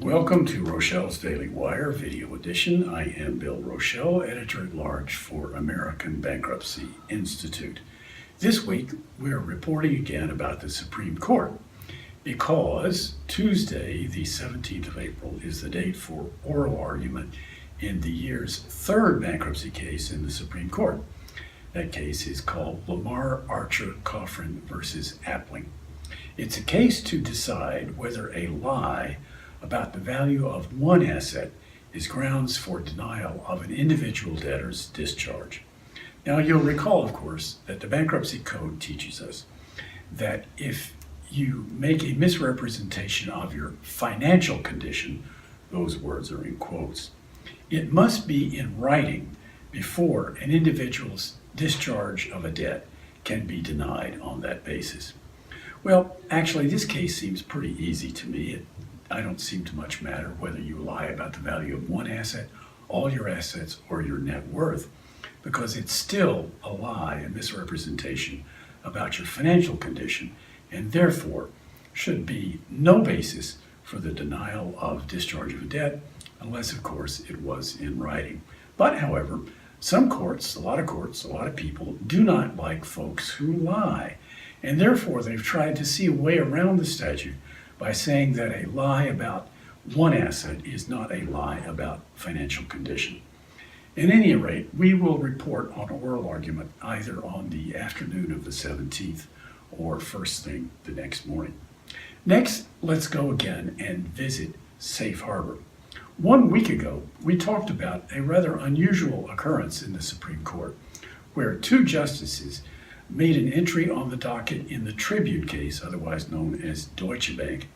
Welcome to Rochelle's Daily Wire Video Edition. I am Bill Rochelle, Editor-at-Large for American Bankruptcy Institute. This week, we're reporting again about the Supreme Court because Tuesday, the 17th of April, is the date for oral argument in the year's third bankruptcy case in the Supreme Court. That case is called Lamar Archer Coffrin versus Appling. It's a case to decide whether a lie about the value of one asset is grounds for denial of an individual debtor's discharge. Now, you'll recall, of course, that the Bankruptcy Code teaches us that if you make a misrepresentation of your financial condition, those words are in quotes, it must be in writing before an individual's discharge of a debt can be denied on that basis. Well, actually, this case seems pretty easy to me. I don't seem to much matter whether you lie about the value of one asset, all your assets, or your net worth, because it's still a lie, a misrepresentation about your financial condition, and therefore should be no basis for the denial of discharge of a debt, unless, of course, it was in writing. But, however, some courts, a lot of people do not like folks who lie, and therefore they've tried to see a way around the statute by saying that a lie about one asset is not a lie about financial condition. At any rate, we will report on oral argument either on the afternoon of the 17th or first thing the next morning. Next, let's go again and visit Safe Harbor. 1 week ago, we talked about a rather unusual occurrence in the Supreme Court, where two justices made an entry on the docket in the Tribune case, otherwise known as Deutsche Bank,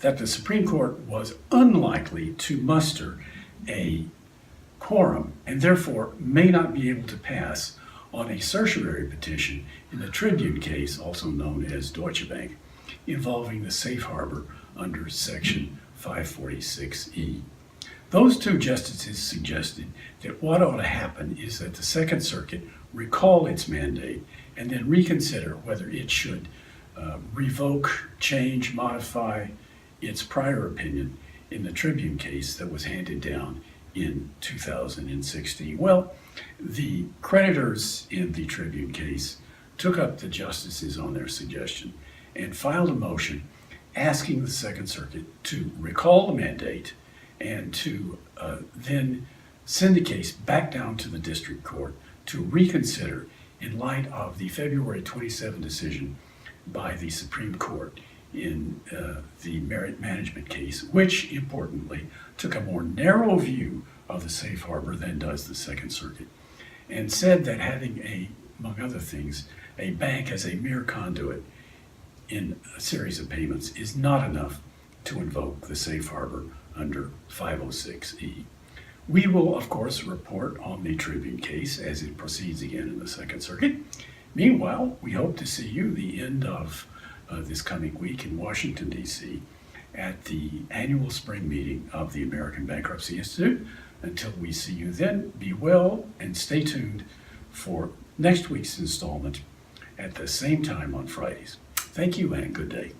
that the Supreme Court was unlikely to muster a quorum and therefore may not be able to pass on a certiorari petition in the Tribune case, also known as Deutsche Bank, involving the safe harbor under Section 546E. Those two justices suggested that what ought to happen is that the Second Circuit recall its mandate and then reconsider whether it should revoke, change, modify its prior opinion in the Tribune case that was handed down in 2016. Well, the creditors in the Tribune case took up the justices on their suggestion and filed a motion asking the Second Circuit to recall the mandate and to then send the case back down to the district court to reconsider in light of the February 27 decision by the Supreme Court in the merit management case, which importantly took a more narrow view of the safe harbor than does the Second Circuit, and said that having among other things, a bank as a mere conduit in a series of payments is not enough to invoke the safe harbor under 506E. We will, of course, report on the Tribune case as it proceeds again in the Second Circuit. Meanwhile, we hope to see you the end of this coming week in Washington, D.C. at the annual spring meeting of the American Bankruptcy Institute. Until we see you then, be well and stay tuned for next week's installment at the same time on Fridays. Thank you and good day.